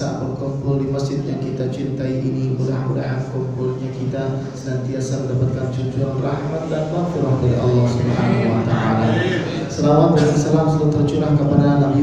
bisa berkumpul di masjid yang kita cintai ini. Mudah-mudahan kumpulnya kita senantiasa mendapatkan cucuran rahmat dan maghfirah dari Allah Subhanahu wa taala. Selawat dan salam selalu tercurah kepada Nabi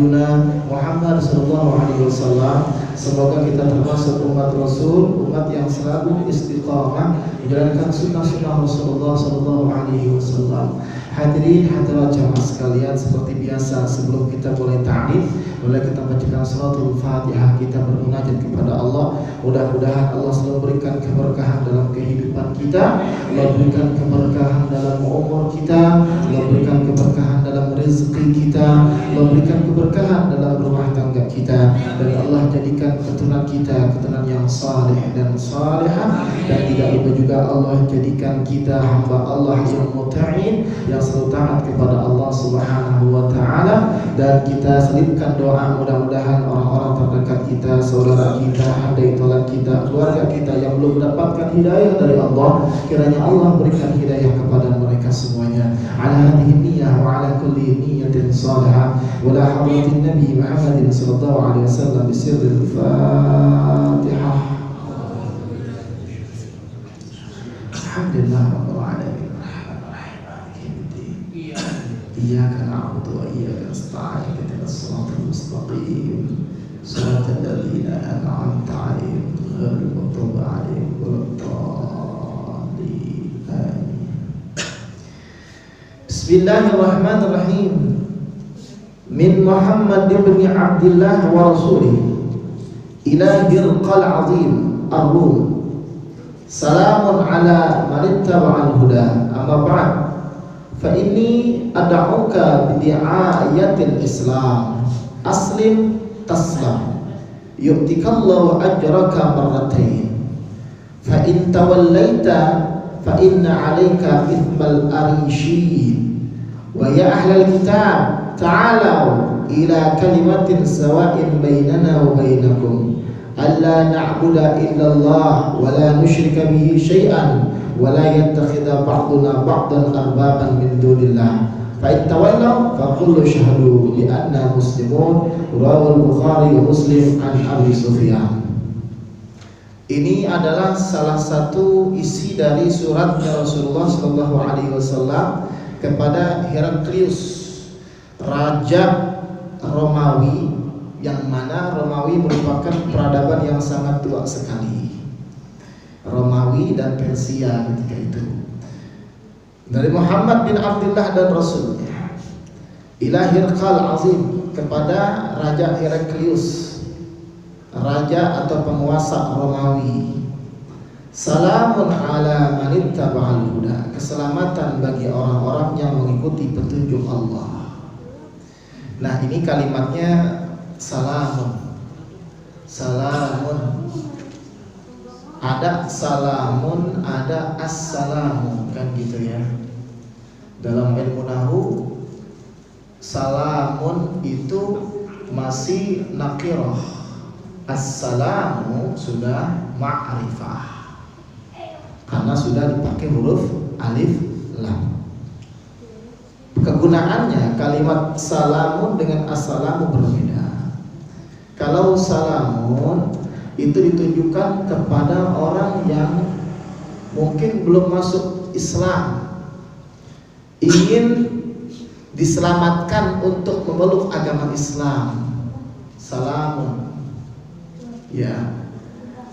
Muhammad sallallahu alaihi wasallam. Semoga kita termasuk umat Rasul, umat yang selalu istiqamah menjalankan sunnah-sunnah Rasulullah sallallahu alaihi wasallam. Hadirin hadirat jamaah sekalian, seperti biasa sebelum kita mulai ta'rif, boleh kita bacakan suratul Fatihah, kita bermunajat kepada Allah. Mudah-mudahan Allah selalu berikan keberkahan dalam kehidupan kita, Allah berikan keberkahan dalam umur kita, Allah berikan keberkahan dalam rezeki kita, Allah berikan keberkahan dalam rumah tangga kita, dan Allah jadikan keturunan kita keturunan yang saleh dan salihah, dan tidak lupa juga Allah jadikan kita hamba Allah yang muta'in, yang selalu taat kepada Allah Subhanahu wa taala. Dan kita selipkan doa, mudah-mudahan orang-orang terdekat kita, saudara kita, handai tolak kita, keluarga kita yang belum mendapatkan hidayah dari Allah, kiranya Allah berikan hidayah kepada mereka semuanya. Ala hadhihi niyyah wa ala kulli niyyatin salihah wa la hadratin Nabi Muhammadin sallallahu alaihi wasallam bi sirril Fatihah. Alhamdulillah rabbil alamin. Iyyaka na'budu wa iyyaka nasta'in ihdinas siratal mustaqim siratal ladzina an'amta 'alaihim ghairil maghdubi 'alaihim waladdallin. Amin. Bismillahirrahmanirrahim. Min Muhammad ibn Abdullah wa rasulih ila Hirqal 'azim ar-Rum. Salamun ala man ittaba'al huda. Amma ba'd. Fa inni ad'uka bi di'ayatil Islam. Aslim taslam. Yu'tikallahu ajraka marratain. Fa in tawallaita fa inna 'alaika ithmal arishin. Wa ya ahlal kitab ta'alau ila kalimatin sawa'in bainana wa bainakum alla na'budu illallah wa la nusyrika bihi syai'an wa la yattakhidha ba'duna ba'dan arbaban min dunillah fa in tawallaw fa qul ashhadu bi anna muslimun. Rawahul Bukhari wa Muslim an Abi Sufyan. Ini adalah salah satu isi dari suratnya Rasulullah sallallahu alaihi wasallam kepada Heraklius, raja Romawi, yang mana Romawi merupakan peradaban yang sangat tua sekali. Romawi dan Persia ketika itu. Dari Muhammad bin Abdullah dan Rasulnya ila Hirqal Azim, kepada Raja Heraklius, raja atau penguasa Romawi. Salamun ala man ittaba'al huda. Keselamatan bagi orang-orang yang mengikuti petunjuk Allah. Nah, ini kalimatnya salamun. Salamun. Ada salamun, ada assalamu, kan gitu ya. Dalam ilmu nahwu, salamun itu masih nakirah, assalamu sudah ma'rifah karena sudah dipakai huruf alif lam. Kegunaannya kalimat salamun dengan assalamu berbeda. Kalau salamun itu ditujukan kepada orang yang mungkin belum masuk Islam, ingin diselamatkan untuk memeluk agama Islam. Salamun, ya.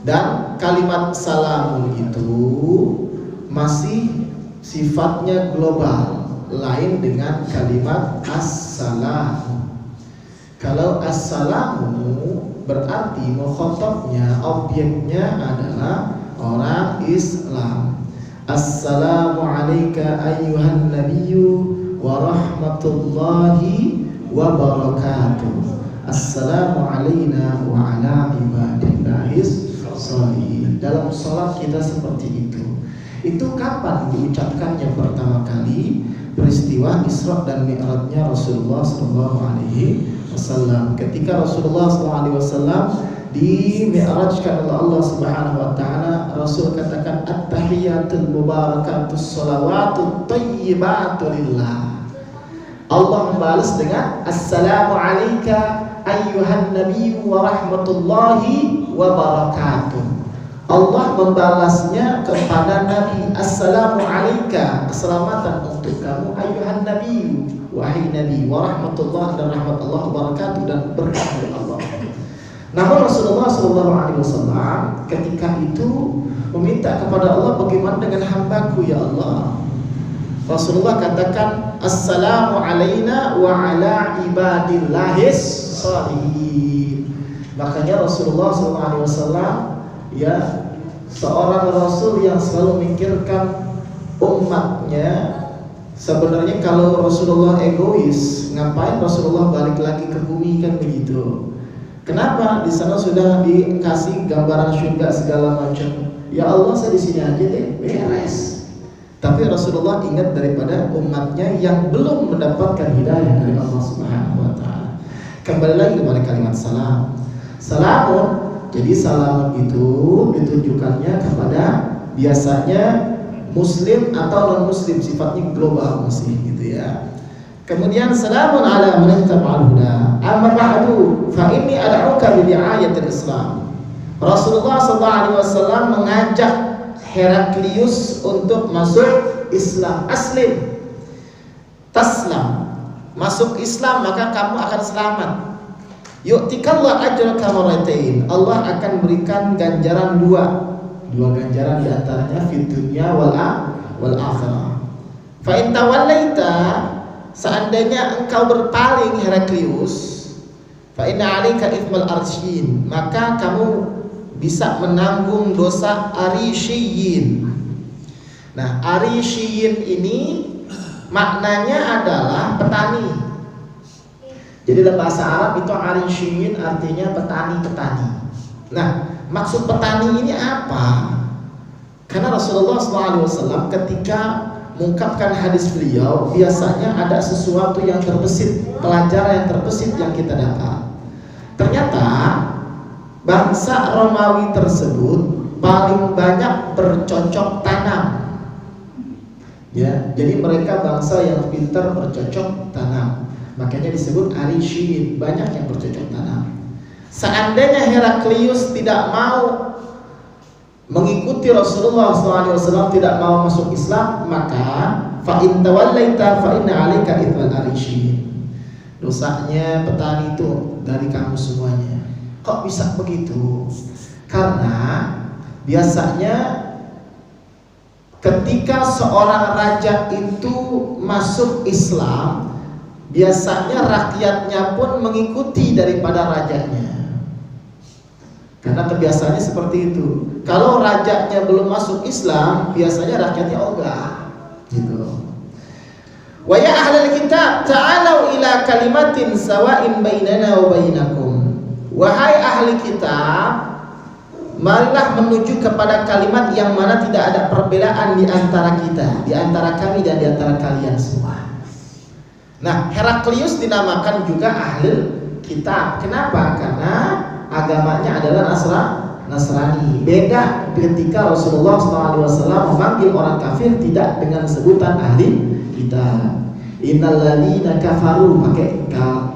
Dan kalimat salamun itu masih sifatnya global, lain dengan kalimat assalamu. Kalau assalamu berarti mukhatabnya, objeknya adalah orang Islam. Assalamu alayka ayyuhan nabiyyu wa rahmatullahi wa barakatuh. Assalamu alayna wa ala ibadillahis sholihin. Dalam salat kita seperti itu. Itu kapan diucapkannya pertama kali? Peristiwa Isra dan Mi'rajnya Rasulullah sallallahu alaihi wasallam. Ketika Rasulullah sallallahu alaihi wasallam di-mi'rajkan oleh Allah Subhanahu wa taala, Rasul katakan at-tahiyatul mubarakatus shalawatut thayyibatu lillah. Allah membalas dengan assalamu alayka ayyuhan nabiyyu wa rahmatullahi wa barakatuh. Allah membalasnya kepada Nabi, assalamu alayka, keselamatan untuk kamu ayyuhan nabiyyu, wahai nabi, wa rahmatullah, dan rahmat Allah, wa barakatuh, dan berkah dari Allah. Namun Rasulullah SAW ketika itu meminta kepada Allah, bagaimana dengan hambaku ya Allah? Rasulullah katakan, assalamu alayna wa ala ibadillahis shalihin. Makanya Rasulullah SAW ya, seorang Rasul yang selalu memikirkan umatnya. Sebenarnya kalau Rasulullah egois, ngapain Rasulullah balik lagi ke bumi, kan begitu? Kenapa? Di sana sudah dikasih gambaran surga segala macam. Ya Allah, saya di sini aja deh, beres. Tapi Rasulullah ingat daripada umatnya yang belum mendapatkan hidayah dari Allah Subhanahu wa taala. Kembali lagi kepada kalimat salam. Salamun, jadi salam itu ditujukannya kepada biasanya muslim atau non muslim, sifatnya global muslim gitu ya. Kemudian salamun ala man ittaba'al huda. Amma ba'du fa inni ad'uka bi di'ayatil Islam. Rasulullah SAW mengajak Heraklius untuk masuk Islam. Aslim, taslam, masuk Islam maka kamu akan selamat. Yu'tikallahu ajraka marratain. Allah akan berikan ganjaran dua ganjaran, di antaranya fid dunya wal akhirah. Fa in tawallaita, seandainya engkau berpaling Heraklius, fa inna 'alaika itsmal arsyin, maka kamu bisa menanggung dosa Arisyiyin. Nah, Arisyiyin ini maknanya adalah petani. Jadi dalam bahasa Arab itu Arisyiyin artinya petani-petani. Nah, maksud petani ini apa? Karena Rasulullah SAW ketika mengungkapkan hadis beliau, biasanya ada sesuatu yang terbesit, pelajaran yang terbesit yang kita dapat. Ternyata bangsa Romawi tersebut paling banyak bercocok tanam. Ya, jadi mereka bangsa yang pintar bercocok tanam. Makanya disebut Arisyiyin, banyak yang bercocok tanam. Seandainya Heraklius tidak mau mengikuti Rasulullah SAW, tidak mau masuk Islam, maka fa in tawallaita fa inna 'alaika itsmal arisyiyin. Dosanya petani itu dari kamu semuanya. Kok bisa begitu? Karena biasanya ketika seorang raja itu masuk Islam, biasanya rakyatnya pun mengikuti daripada rajanya. Karena kebiasaannya seperti itu. Kalau rajanya belum masuk Islam, biasanya rakyatnya ogah. Gitu. Wa ya ahlal kitab, ta'alu ila kalimatin sawa'in bainana wa bainakum. Wahai ahli kitab, marilah menuju kepada kalimat yang mana tidak ada perbedaan di antara kita, di antara kami dan di antara kalian semua. Nah, Heraklius dinamakan juga ahli kitab. Kenapa? Karena agamanya adalah Nasrani. Beda ketika Rasulullah SAW memanggil orang kafir tidak dengan sebutan ahli kitab. Innal ladzina kafaru, pakai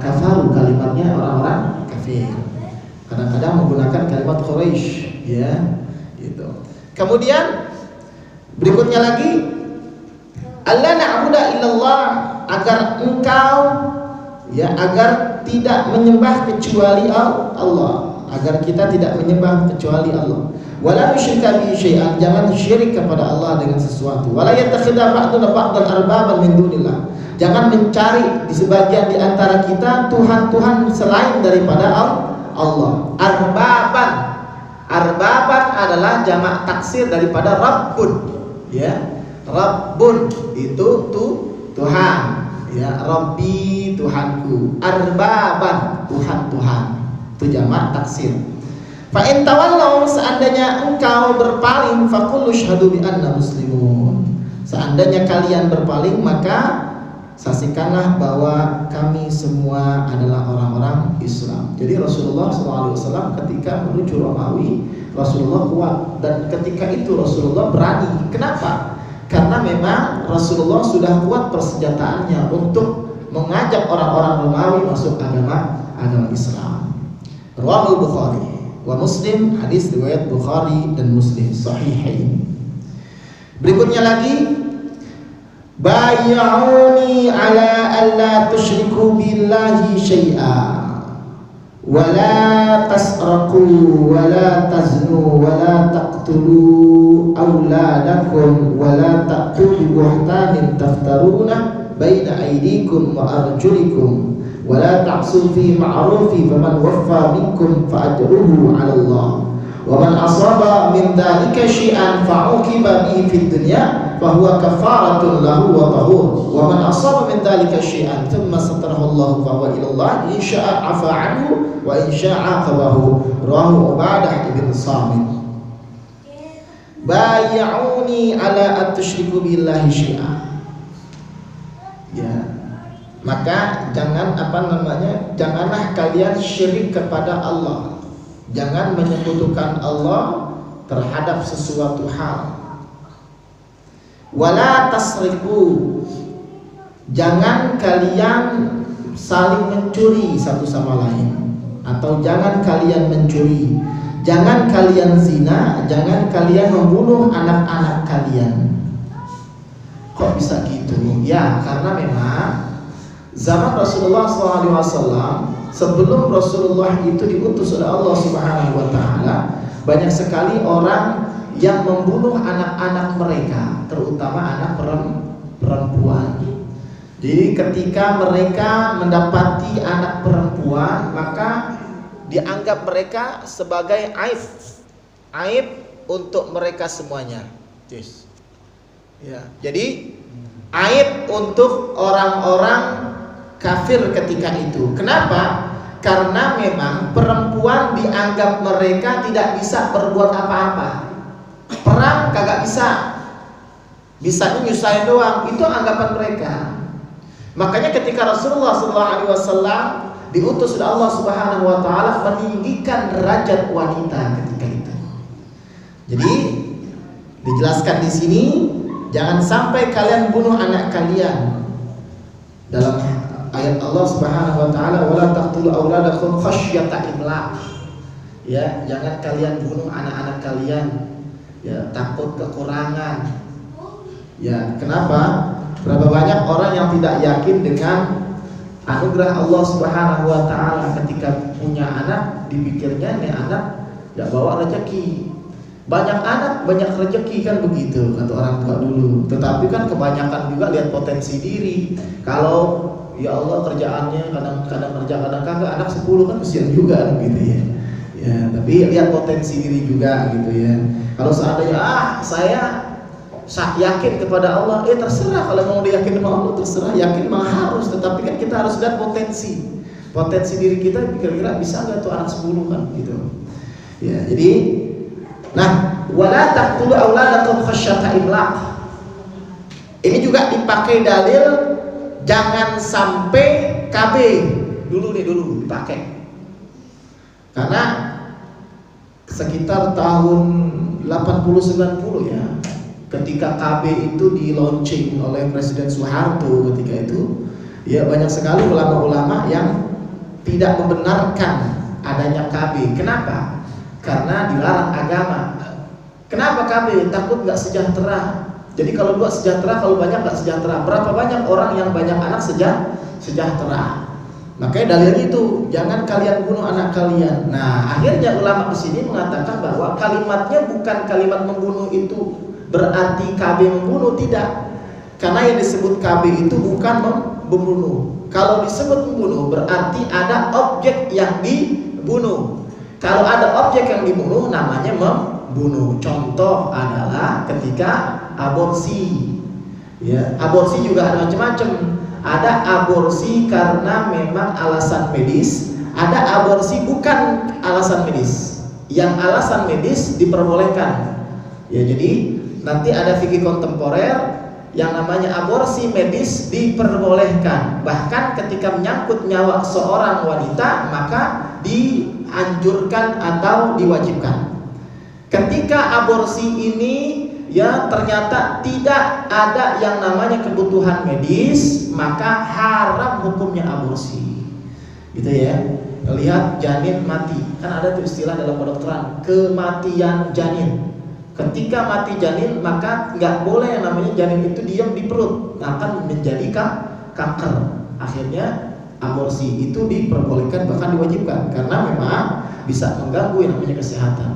kafaru, kalimatnya orang-orang kafir. Kadang-kadang menggunakan kalimat Quraisy, ya, gitu. Kemudian berikutnya lagi, alla na'budu illallah, agar engkau, ya, agar tidak menyembah kecuali Allah, agar kita tidak menyembah kecuali Allah. Wala nusyrika bihi syai'an, jangan syirik kepada Allah dengan sesuatu. Wala yattakhidha ba'duna ba'dan arbaban min dunillah, jangan mencari di sebagian di antara kita tuhan-tuhan selain daripada Allah. Arbaban adalah jamak taksir daripada Rabbun, ya. Rabbun itu Tuhan, ya. Rabbi, Tuhanku. Arbaban, Tuhan-Tuhan, itu jamak taksir. Fa in tawallaw, seandainya engkau berpaling, faqul syahadu bi anna muslimun, seandainya kalian berpaling maka saksikanlah bahwa kami semua adalah orang-orang Islam. Jadi Rasulullah SAW ketika menuju Romawi, Rasulullah kuat, dan ketika itu Rasulullah berani. Kenapa? Karena memang Rasulullah sudah kuat persenjataannya untuk mengajak orang-orang Romawi masuk agama Islam. Rawahul Bukhari wa Muslim, hadis riwayat Bukhari dan Muslim sahihain. Berikutnya lagi, bay'uni ala alla tusyriku billahi syai'a wa la tasraku wa la taznu wa la taqtulu auladakum wa la ta'tu bi buhtanin taftaruna baina aydikum wa arjulikum wa la ta'su fi ma'rufi faman waffa minkum fa ajruhu 'ala Allah wa man asaba min dhalika syai'an fa'uqiba bihi fid dunya fa huwa kafaratun lahu wa tahur wa man asaba min dhalika syai'an thumma satarahu Allah fa huwa ila Allah in syaa'a 'afa 'anhu wa in syaa'a 'aqabahu. Rawahu Ubadah bin Samit. Bay'uni ala at-tusyriku billahi syai'a. Ya, maka janganlah kalian syirik kepada Allah. Jangan menyekutukan Allah terhadap sesuatu hal. Wala tasriku, jangan kalian saling mencuri satu sama lain, atau jangan kalian mencuri, jangan kalian zina, jangan kalian membunuh anak-anak kalian. Kok bisa gitu? Ya, karena memang zaman Rasulullah SAW, sebelum Rasulullah itu diutus oleh Allah Subhanahu wa taala, banyak sekali orang yang membunuh anak-anak mereka, terutama anak perempuan. Jadi ketika mereka mendapati anak perempuan, maka dianggap mereka sebagai aib untuk mereka semuanya. Yes. Ya, jadi aib untuk orang-orang kafir ketika itu. Kenapa? Karena memang perempuan dianggap mereka tidak bisa berbuat apa-apa. Perang kagak bisa, bisanya nyusahin doang. Itu anggapan mereka. Makanya ketika Rasulullah SAW diutus oleh Allah Subhanahu wa taala meninggikan derajat wanita ketika itu. Jadi dijelaskan di sini, jangan sampai kalian bunuh anak kalian. Dalam ayat Allah Subhanahu wa taala, wala taqtulu auladakum khasyata imlaq. Ya, jangan kalian bunuh anak-anak kalian, ya, takut kekurangan. Ya, kenapa? Berapa banyak orang yang tidak yakin dengan anugerah Allah Subhanahu wa taala, ketika punya anak dipikirnya nih anak enggak bawa rezeki. Banyak anak banyak rezeki, kan begitu kata orang tua dulu. Tetapi kan kebanyakan juga lihat potensi diri. Kalau ya Allah kerjaannya kadang-kadang kerja kadang kagak, anak 10 kan kesian juga gitu ya. Ya, tapi lihat potensi diri juga gitu ya. Kalau seandainya saya yakin kepada Allah, terserah kalau mau diyakin sama Allah, terserah, yakin mah harus, tetapi kan kita harus lihat potensi diri kita, kira-kira bisa nggak tuh anak 10 kan gitu. Ya, jadi wala taqtulu auladakum khasyata imlaq. Ini juga dipakai dalil jangan sampai KB dulu dipakai. Karena sekitar tahun 80-90 ya, ketika KB itu di launching oleh Presiden Soeharto ketika itu, ya banyak sekali ulama-ulama yang tidak membenarkan adanya KB. Kenapa? Karena dilarang agama. Kenapa KB? Takut nggak sejahtera. Jadi kalau buat sejahtera, kalau banyak nggak sejahtera. Berapa banyak orang yang banyak anak sejahtera? Makanya dalilnya itu, jangan kalian bunuh anak kalian. Nah, akhirnya ulama di sini mengatakan bahwa kalimatnya bukan kalimat membunuh itu berarti KB membunuh, tidak. Karena yang disebut KB itu bukan membunuh. Kalau disebut membunuh berarti ada objek yang dibunuh. Kalau ada objek yang dibunuh namanya membunuh. Contoh adalah ketika aborsi. Ya, aborsi juga ada macam-macam. Ada aborsi karena memang alasan medis, ada aborsi bukan alasan medis. Yang alasan medis diperbolehkan. Ya, jadi nanti ada fikih kontemporer yang namanya aborsi medis diperbolehkan. Bahkan ketika menyangkut nyawa seorang wanita maka dianjurkan atau diwajibkan. Ketika aborsi ini ya ternyata tidak ada yang namanya kebutuhan medis, maka haram hukumnya aborsi. Gitu ya. lihat janin mati, kan ada tuh istilah dalam kedokteran, kematian janin. Ketika mati janin, maka nggak boleh yang namanya janin itu diam di perut, akan menjadi kanker. Akhirnya aborsi itu diperbolehkan, bahkan diwajibkan, karena memang bisa mengganggu yang namanya kesehatan.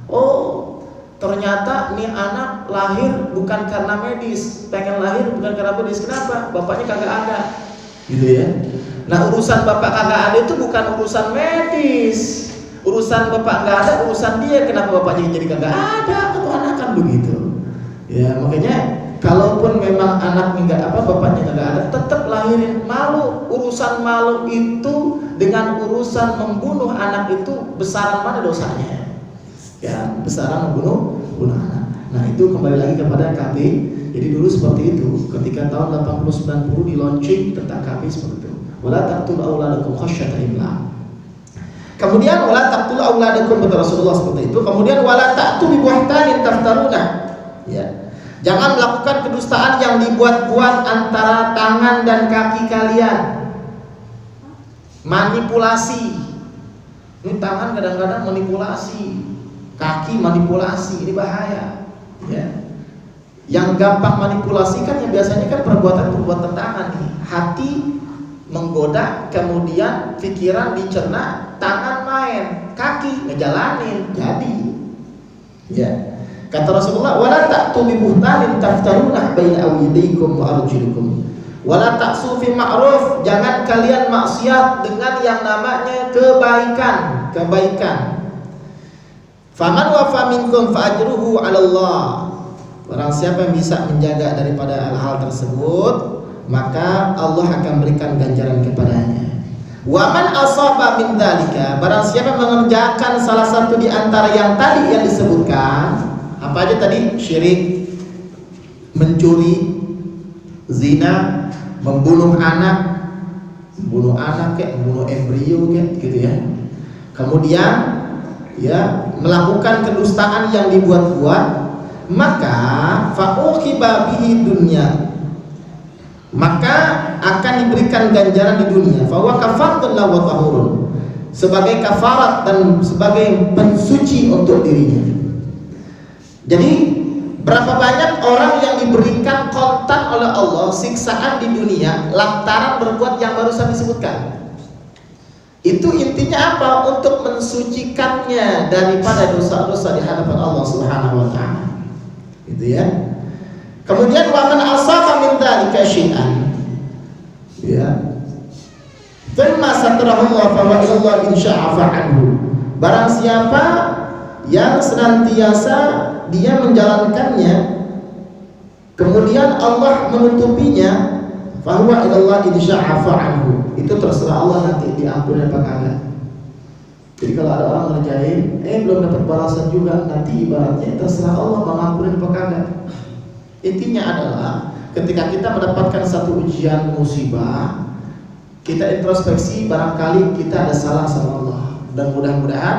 Oh, ternyata nih anak lahir bukan karena medis, pengen lahir bukan karena medis. Kenapa? Bapaknya kagak ada, gitu ya. Nah, urusan bapak kagak ada itu bukan urusan medis. Urusan bapak nggak ada, urusan dia. Kenapa bapaknya jadi kagak ada? Atau anak kan begitu. Ya, makanya kalaupun memang anaknya nggak bapaknya nggak ada, tetap lahirin. Malu, urusan malu itu dengan urusan membunuh anak itu besaran mana dosanya? Ya, besaran membunuh anak. Nah, itu kembali lagi kepada KB. Jadi dulu seperti itu. Ketika tahun 80-90 di launching tentang KB seperti itu. Wala taqtulu auladakum khasyata imlaq. Kemudian wala taqtulu auladakum, kata Rasulullah seperti itu. Kemudian wala ta'tu bi buhtanin taftaruna. Ya. Jangan melakukan kedustaan yang dibuat-buat antara tangan dan kaki kalian. Manipulasi. Ini tangan kadang-kadang manipulasi, kaki manipulasi, ini bahaya. Ya. Yang gampang manipulasi kan yang biasanya kan perbuatan tangan nih. Hati menggoda, kemudian pikiran dicerna, tangan main, kaki ngejalanin, jadi. Ya. Kata Rasulullah, wala ta'tu bi buhtanin taftaruna baina awidaykum wa arjulikum. Wala ta'su fi ma'ruf, jangan kalian maksiat dengan yang namanya kebaikan. Faman wafa minkum fa ajruhu 'ala Allah. Barang siapa yang bisa menjaga daripada hal tersebut, maka Allah akan berikan ganjaran kepadanya. Wa man asaba min dzalika, barang siapa mengerjakan salah satu di antara yang tadi yang disebutkan, apa aja tadi? Syirik, mencuri, zina, membunuh anak kayak membunuh embrio kayak gitu ya. Kemudian ya, melakukan kedustaan yang dibuat-buat, maka fa'uqiba bihi dunya, maka akan diberikan ganjaran di dunia. Fa huwa kafaratun lahu wa tahurun, sebagai kafarat dan sebagai pensuci untuk dirinya. Jadi berapa banyak orang yang diberikan kontan oleh Allah siksaan di dunia lantaran berbuat yang barusan disebutkan. Itu intinya apa? Untuk mensucikannya daripada dosa-dosa di hadapan Allah Subhanahu wa taala. Gitu ya. Kemudian wa man asaba min dzalika syai'an. Ya. Thumma satarahu wa fa wa Allah in syaa'a fa'anhu. Barang siapa yang senantiasa dia menjalankannya, kemudian Allah menutupinya, fahuwa ilallah in syaa'a fa'anhu. Itu terserah Allah nanti diampuni apa kagak. Jadi kalau ada orang ngerjain, belum dapat balasan juga, nanti ibaratnya terserah Allah mengampuni apa kagak. Intinya adalah ketika kita mendapatkan satu ujian musibah, kita introspeksi, barangkali kita ada salah sama Allah, dan mudah-mudahan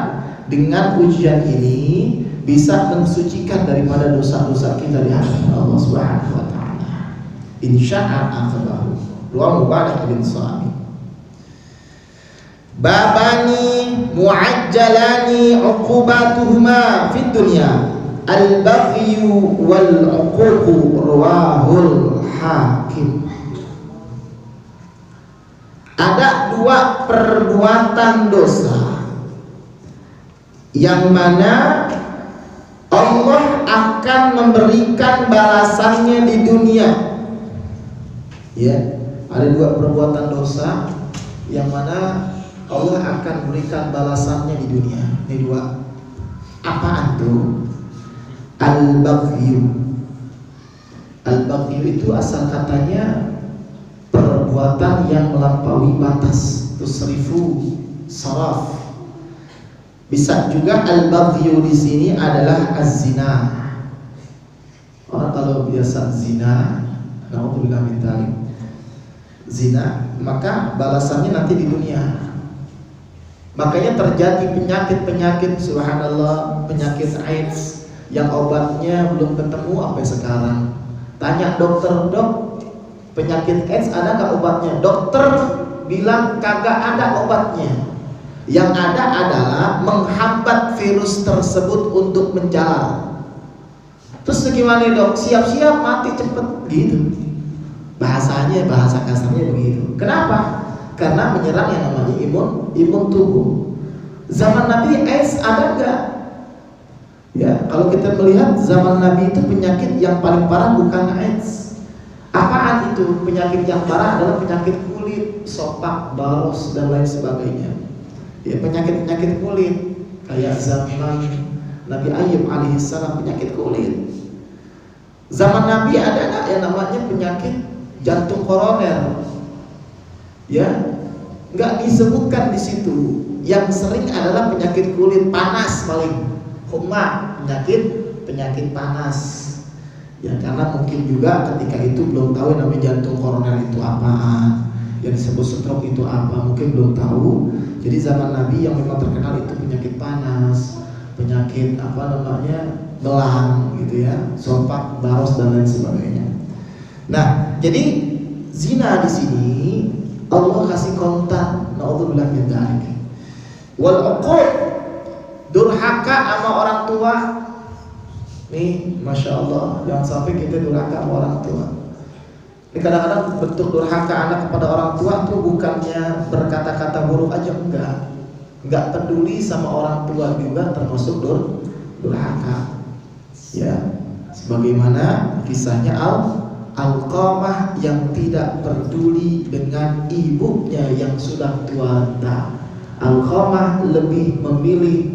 dengan ujian ini bisa mensucikan daripada dosa-dosa kita di hadapan Allah Subhanahu wa taala. Insya'a akhbahu. Dua mubarak bin Sa'id. Babani mu'ajjalani 'uqubatuhuma fid dunya. Al-baghyu wal 'uququ rawahul Hakim. Ada dua perbuatan dosa yang mana Allah akan memberikan balasannya di dunia. Ya, ada dua perbuatan dosa yang mana Allah akan berikan balasannya di dunia. Ini dua. Apaan tuh? Al-baghyu. Al-baghyu itu asal katanya perbuatan yang melampaui batas. Tusrifu, saraf. Bisa juga al-baghyu di sini adalah az-zina. Orang kalau biasa zina, naudzubillah min dzalik, zina, maka balasannya nanti di dunia. Makanya terjadi penyakit-penyakit, subhanallah, penyakit AIDS yang obatnya belum ketemu sampai sekarang. Tanya dokter, dok, penyakit AIDS ada nggak obatnya? Dokter bilang kagak ada obatnya. Yang ada adalah menghambat virus tersebut untuk menjalar. Terus gimana dok? Siap-siap mati cepet gitu. Bahasanya, bahasa kasarnya begitu. Kenapa? Karena menyerang yang namanya imun tubuh. Zaman Nabi AIDS ada nggak? Ya, kalau kita melihat zaman Nabi itu penyakit yang paling parah bukan AIDS. Apaan itu? Penyakit yang parah adalah penyakit kulit, sopak, baros dan lain sebagainya. Ya, penyakit kulit kayak zaman Nabi Ayub alaihissalam penyakit kulit. Zaman Nabi ada nggak yang namanya penyakit jantung koroner? Ya, nggak disebutkan di situ. Yang sering adalah penyakit kulit panas paling. Homa, penyakit panas. Ya, karena mungkin juga ketika itu belum tahu namanya jantung koroner itu apaan, yang disebut stroke itu apa, mungkin belum tahu. Jadi zaman Nabi yang memang terkenal itu penyakit panas, penyakit belang gitu ya, sopak, baros dan lain sebagainya. Nah, jadi zina di sini Allah kasih kontan, naudzubillah min dzalik. Wal uquq, durhaka sama orang tua. Nih, masya Allah, jangan sampai kita durhaka sama orang tua. Ini kadang-kadang bentuk durhaka anak kepada orang tua tuh bukannya berkata-kata buruk aja, enggak peduli sama orang tua juga termasuk durhaka. Ya, sebagaimana kisahnya Alqamah yang tidak peduli dengan ibunya yang sudah tua renta. Alqamah lebih memilih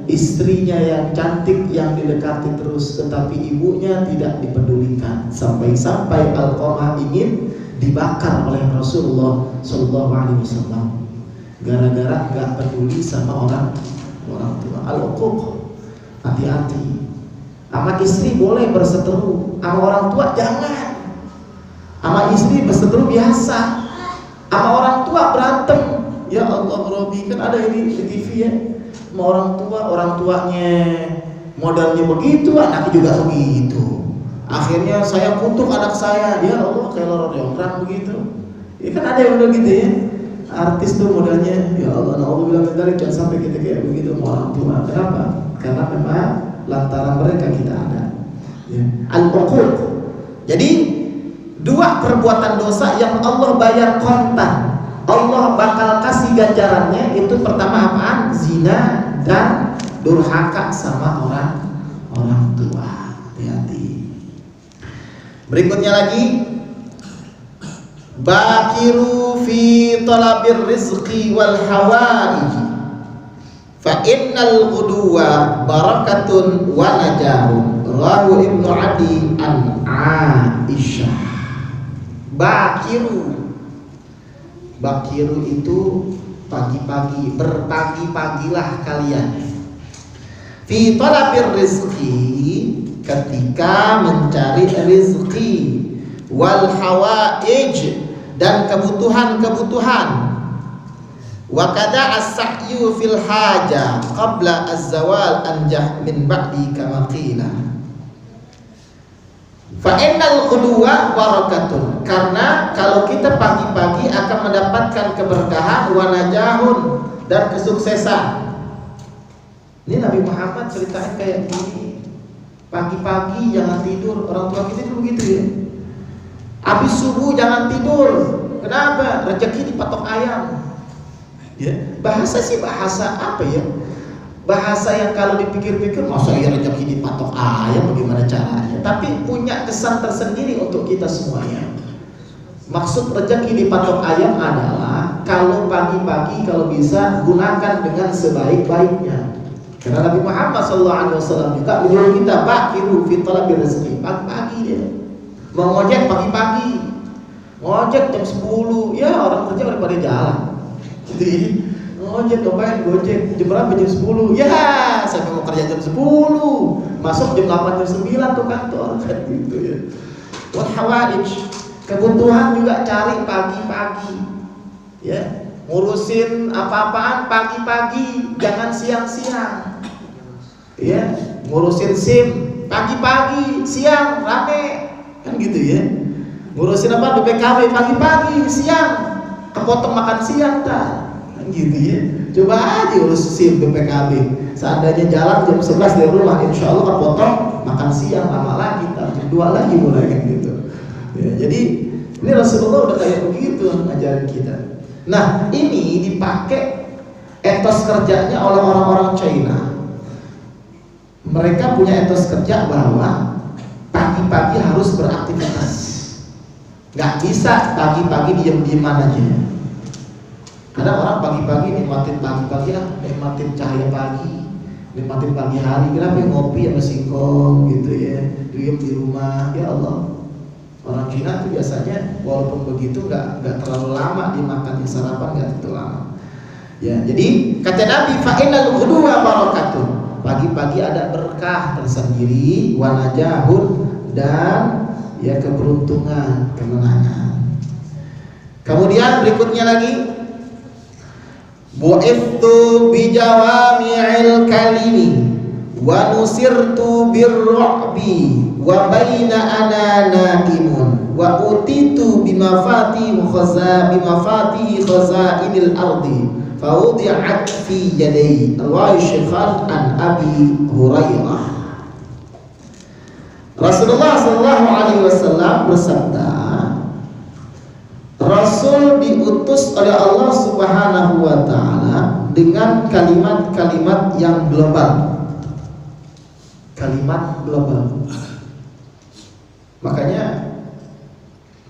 istrinya yang cantik yang didekati terus, tetapi ibunya tidak dipedulikan, sampai-sampai Alqamah ingin dibakar oleh Rasulullah Shallallahu Alaihi Wasallam gara-gara nggak peduli sama orang tua. Al-uquq, hati-hati. Sama istri boleh berseteru, sama orang tua jangan. Sama istri berseteru biasa, sama orang tua berantem. Ya Allah Rabbi, kan ada ini di TV ya. Sama orang tuanya modalnya begitu, anaknya juga begitu. Akhirnya saya kutuk anak saya, ya Allah kayak lorong jonggrang begitu. Ya kan ada yang udah gitu ya. Artis tuh modalnya, ya Allah, naudzubillah min dzalik, jangan sampai kita kayak begitu sama orang tua. Kenapa? Karena memang lantaran mereka kita ada. Ya. Al-uquq. Jadi dua perbuatan dosa yang Allah bayar kontan. Allah bakal kasih ganjarannya. Itu pertama apaan? Zina dan durhaka sama orang tua. Hati-hati. Berikutnya lagi, bakiru fi talabir rizqi wal hawaij, fa innal ghuduwa barakatun wa najahun. Rawahu Ibnu Adi an Aisyah. Bakiru itu pagi-pagi, berpagi-pagilah kalian. Fi talabir rizqi, ketika mencari rizki, wal hawaij, dan kebutuhan-kebutuhan. Wa kada as-sa'yu fil haja qabla az-zawal anjah min ba'di kama qila. Fa innal ghuduwa barakatun, karena kalau kita pagi-pagi akan mendapatkan keberkahan, wa najahun, dan kesuksesan. Ini Nabi Muhammad ceritain kayak gini. Pagi-pagi jangan tidur, orang tua kita dulu begitu ya. Habis subuh jangan tidur. Kenapa? Rezeki dipatok ayam. Ya, bahasa sih bahasa apa ya? Bahasa yang kalau dipikir-pikir, masa ya rezeki dipatok ayam, bagaimana caranya? Tapi punya kesan tersendiri untuk kita semuanya. Maksud rezeki dipatok ayam adalah kalau pagi-pagi kalau bisa gunakan dengan sebaik-baiknya. Karena Nabi Muhammad SAW juga menyuruh kita bakiru fi talabir rizqi, pagi-pagi dia. Mau ngojek pagi-pagi, ngojek jam 10, ya orang kerja udah pada jalan. Jadi ngojek ngapain? Gojek jam berapa? Jam 10. Ya, saya mau kerja jam 10, masuk jam 8 jam 9 tuh kantor kan gitu ya. Wal hawaij, kebutuhan juga cari pagi-pagi. Ya, ngurusin apa-apaan pagi-pagi, jangan siang-siang. Ya, ngurusin SIM pagi-pagi, siang rame. Kan gitu ya. Ngurusin apa? BPKB pagi-pagi, siang kepotong makan siang tak. gitu ya. Coba aja urus SIM BPKB. Seandainya jalan jam 11 dari rumah, insya Allah kepotong makan siang lama lagi, jam 2 lagi mulai kan gitu. Ya, jadi ini Rasulullah udah kayak begitu ngajarin kita. Nah, ini dipakai etos kerjanya oleh orang-orang China. Mereka punya etos kerja bahwa pagi-pagi harus beraktivitas. Nggak bisa pagi-pagi diem-dieman aja. Kadang orang pagi-pagi nikmatin pagi-pagi nikmatin cahaya pagi, nikmatin pagi hari. Kenapa ngopi sama singkong gitu ya, diem di rumah. Ya Allah, orang Cina tuh biasanya walaupun begitu nggak terlalu lama dimakan, sarapan nggak terlalu lama. Ya, jadi kata Nabi, fa'inal ghudwa barakatuh. Pagi-pagi ada berkah tersendiri, wanajahun, dan ya keberuntungan, kemenangan. Kemudian berikutnya lagi, bu'ithtu bijawami'il kalimi wa nusirtu birru'bi wa baina ana naimun wa utitu bimafati khazainil ardi fawudi'at fi yadayhi. Riwayat Syekhan an Abi Hurairah. Rasulullah SAW bersabda, Rasul diutus oleh Allah Subhanahu wa Ta'ala dengan kalimat-kalimat yang global. Kalimat global. Makanya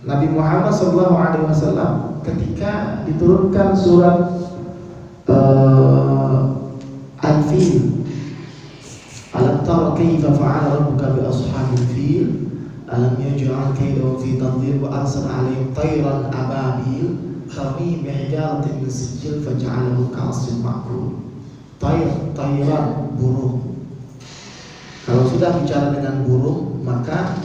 Nabi Muhammad SAW ketika diturunkan surat Al-Fil, alam tara kaifa fa'ala rabbuka bi ashabil fil alam yaj'al kaydahum fi tadlil wa arsala 'alaihim tayran ababil tarmihim bihijaratin min sijil faj'alahum ka'asfin ma'kul. Tayran, burung. Kalau sudah bicara dengan burung, maka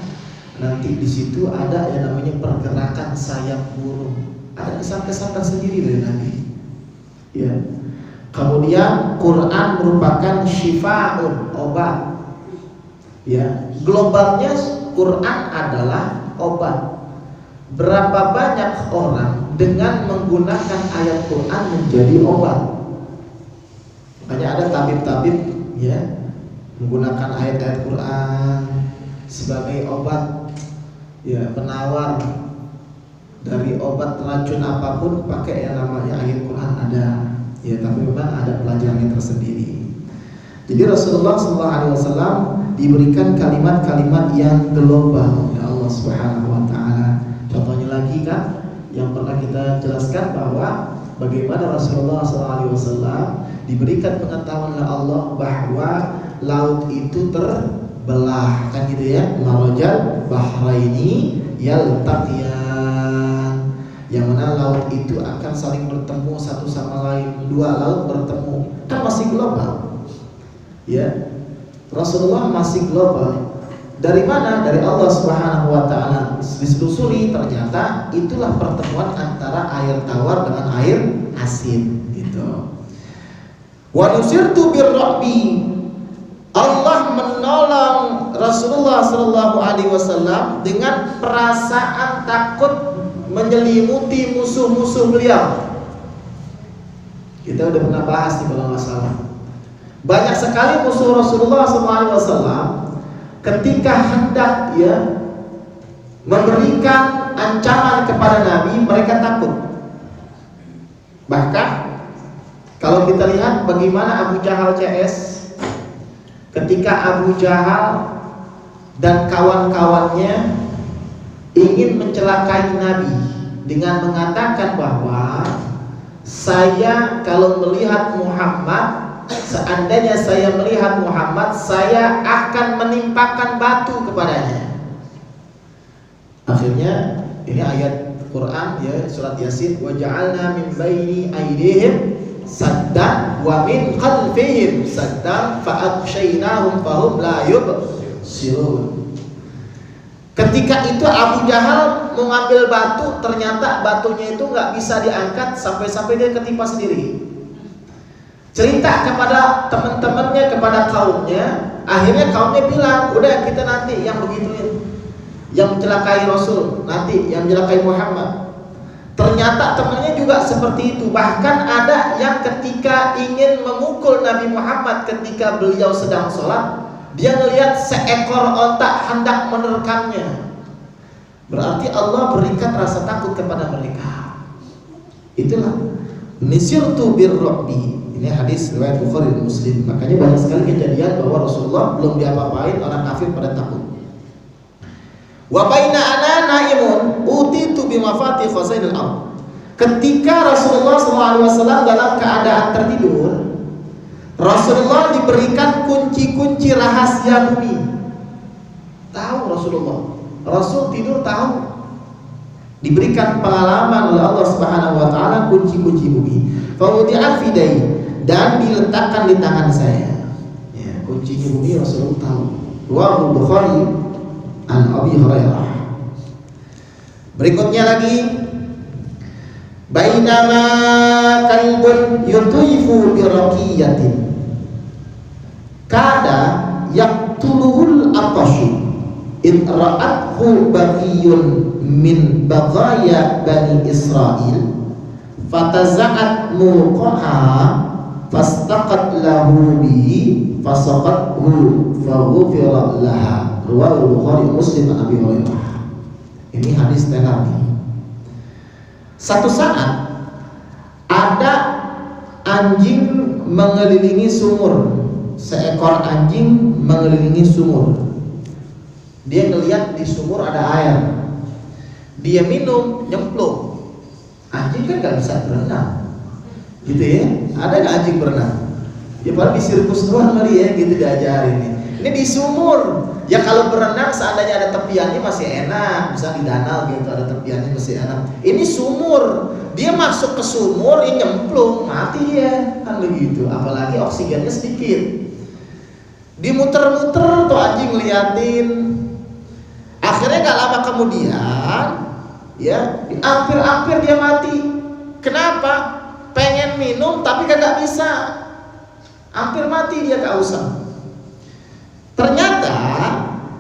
nanti di situ ada yang namanya pergerakan sayap burung. Ada kesan-kesan tersendiri dari Nabi. Ya. Kemudian Quran merupakan syifa'un, obat. Ya, globalnya Quran adalah obat. Berapa banyak orang dengan menggunakan ayat Quran menjadi obat? Makanya ada tabib-tabib ya menggunakan ayat-ayat Quran sebagai obat, ya penawar dari obat racun apapun pakai yang namanya ayat Quran ada. Ya, tapi memang ada pelajarannya tersendiri. Jadi Rasulullah SAW diberikan kalimat-kalimat yang global oleh Allah Subhanahu wa Ta'ala. Contohnya lagi kan yang pernah kita jelaskan bahwa bagaimana Rasulullah SAW diberikan pengetahuan oleh Allah bahwa laut itu terbelah, kan gitu ya. Marajal bahraini yaltaqiyan, yang mana laut itu akan saling bertemu satu sama lain. Dua laut bertemu, kan masih global. Ya, Rasulullah masih global. Dari mana? Dari Allah Subhanahu wa Ta'ala. Diselusuri ternyata itulah pertemuan antara air tawar dengan air asin gitu. Wa nusirtu birru'bi. Allah menolong Rasulullah SAW dengan perasaan takut menyelimuti musuh-musuh beliau. Kita udah pernah bahas nih kalau nggak salah. Banyak sekali musuh Rasulullah SAW ketika hendak ya memberikan ancaman kepada Nabi, mereka takut. Bahkan kalau kita lihat bagaimana Abu Jahal CS, ketika Abu Jahal dan kawan-kawannya ingin mencelakai Nabi dengan mengatakan bahwa saya kalau melihat Muhammad, seandainya saya melihat Muhammad, saya akan menimpakan batu kepadanya. Akhirnya ini ayat Quran ya, surat Yasin, wa ja'alna min baini aydihim saddan wa min khalfihim saddan fa aghshaynahum fahum la yubsirun. Ketika itu Abu Jahal mengambil batu, ternyata batunya itu nggak bisa diangkat sampai dia ketimpa sendiri. Cerita kepada teman-temannya, kepada kaumnya, akhirnya kaumnya bilang, udah kita nanti yang begituin, yang mencelakai Rasul, nanti yang mencelakai Muhammad. Ternyata temannya juga seperti itu. Bahkan ada yang ketika ingin memukul Nabi Muhammad ketika beliau sedang sholat, dia melihat seekor onta hendak menerkamnya. Berarti Allah berikan rasa takut kepada mereka. Itulah nisirtu birru'bi. Ini hadis riwayat Bukhari dan Muslim. Makanya banyak sekali kejadian bahwa Rasulullah belum diapa-apain orang kafir pada takut. Wa baina ana naimun utitu bimafati khazainil ardh. Ketika Rasulullah SAW dalam keadaan tertidur, Rasulullah diberikan kunci-kunci rahasia bumi. Tahu Rasulullah. Rasul tidur tahu. Diberikan pengalaman oleh Allah Subhanahu wa taala kunci-kunci bumi. Fa wudi'a fi dai, dan diletakkan di tangan saya. Ya, kunci bumi Rasulullah tahu. Riwayat Bukhari an Abi Hurairah. Berikutnya lagi, bainama kalbun yutifu bi raqiyatin kada yaqtuluhul atashu in ra'athu baghiyun min baghaya bani Israil fataza'at muqaha fastaqat lahu bihi fasaqathu faghufira laha. Riwayat Bukhari Muslim an Abi Hurairah. Ini hadis tenar. Satu saat ada anjing mengelilingi sumur. Seekor anjing mengelilingi sumur. Dia ngelihat di sumur ada air. Dia minum, nyemplung. Anjing kan gak bisa berenang, gitu ya. Ada gak anjing berenang? Ya paling di sirkus doang kali ya, gitu diajarin. Ini di sumur. Ya kalau berenang seandainya ada tepiannya masih enak, bisa di danau gitu ada tepiannya masih enak. Ini sumur, dia masuk ke sumur, ini nyemplung, mati dia kan begitu. Apalagi oksigennya sedikit. Dimuter-muter tuh anjing ngeliatin. Akhirnya gak lama kemudian, ya hampir-hampir dia mati. Kenapa? Pengen minum tapi kagak bisa. Hampir mati dia kehausan. Ternyata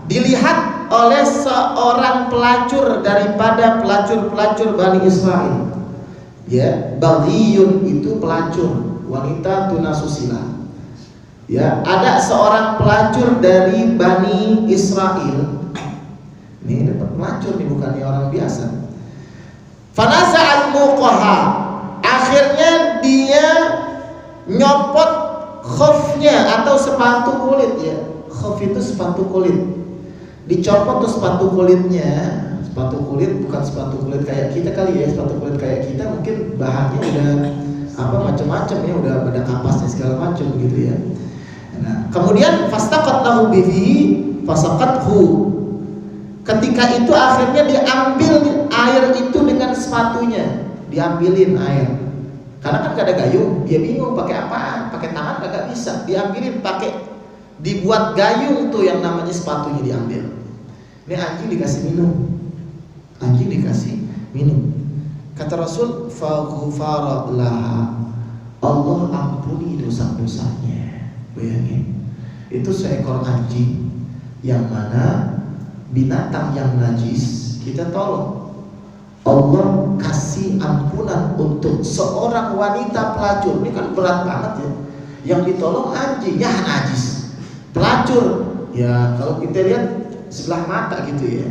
dilihat oleh seorang pelacur daripada pelacur-pelacur Bani Israel. Ya, baghiyun itu pelacur, wanita tunasusila. Ya, ada seorang pelacur dari Bani Israel. Ini dapat pelacur nih, bukannya orang biasa. Fanaza'al muqaha. Akhirnya dia nyopot khufnya atau sepatu kulit ya. Khuf itu sepatu kulit. Dicopot tuh sepatu kulitnya. Sepatu kulit bukan sepatu kulit kayak kita kali ya. Sepatu kulit kayak kita mungkin bahannya udah apa macam-macam ya, udah ada kapasnya segala macam gitu ya. Nah, kemudian fastaqat lahu bihi fasaqathu. Ketika itu akhirnya diambil air itu dengan sepatunya, diambilin air. Karena kan gak ada gayung, dia bingung pakai apaan, pakai tangan kagak bisa, diambilin pakai dibuat gayung tuh yang namanya sepatunya diambil. Ini anjing dikasih minum, anjing dikasih minum. Kata Rasul, faghfara laha, Allah ampuni dosa-dosanya. Bayangin, itu seekor anjing yang mana binatang yang najis kita tolong. Allah kasih ampunan untuk seorang wanita pelacur. Ini kan berat banget ya. Yang ditolong anjing, ya najis. Pelacur, ya kalau kita lihat sebelah mata gitu ya.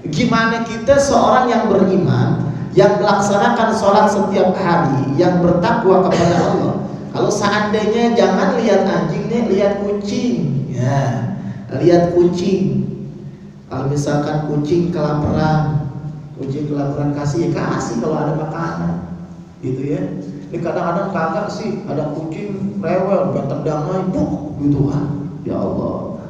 Gimana kita seorang yang beriman, yang melaksanakan sholat setiap hari, yang bertakwa kepada Allah. Kalau seandainya jangan lihat anjingnya, lihat kucing. Ya, lihat kucing. Kalau misalkan kucing kelaparan, kasih ya kasih kalau ada makanan, gitu ya. Ini kadang-kadang kagak sih, ada kucing rewel, tendang aja, gitu kan. Ya Allah,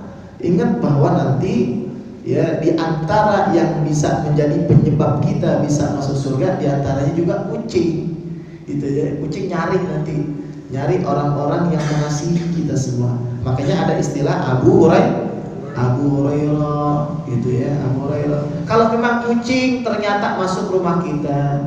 ingat bahwa nanti ya di antara yang bisa menjadi penyebab kita bisa masuk surga, di antaranya juga kucing, gitu ya. Kucing nyari nanti, nyari orang-orang yang mengasihi kita semua. Makanya ada istilah Abu Hurairah gitu ya, Abu Hurairah. Kalau memang kucing ternyata masuk rumah kita,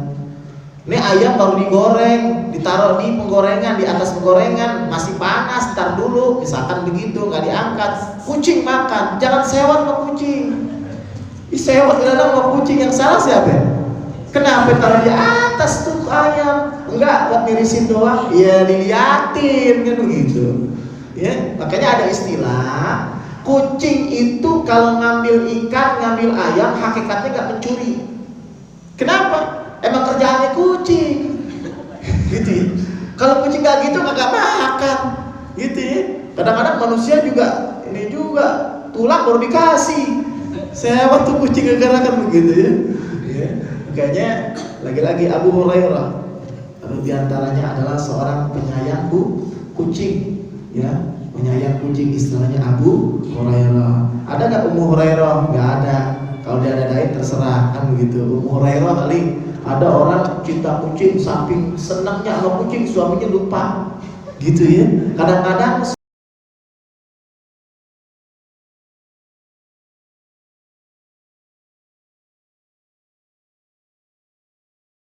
ini ayam baru digoreng, ditaruh di penggorengan, di atas penggorengan masih panas, ntar dulu, misalkan begitu nggak diangkat, kucing makan, jangan sewot sama kucing. Sewot dalam sama kucing, yang salah siapa? Kenapa taruh di atas tuh ayam? Enggak, buat mirisin doang. Ya diliatin kan begitu. Ya, makanya ada istilah kucing itu kalau ngambil ikan, ngambil ayam, hakikatnya nggak mencuri. Kenapa? Emang kerjaannya kucing. Gitu ya. Kalau kucing nggak gitu nggak makan. Gitu ya. Kadang-kadang manusia juga ini juga tulang baru dikasih. Saya waktu kucing gara kan begitu ya. Ya. Makanya lagi-lagi Abu Hurairah di antaranya adalah seorang penyayang kucing, ya, penyayang kucing, istilahnya Abu Hurairah. Ada nggak Ummu Hurairah? Nggak ada. Kalau dia ada terserah kan begitu. Ummu Hurairah kali. Ada orang cinta kucing, samping senangnya sama kucing, suaminya lupa, gitu ya. Kadang-kadang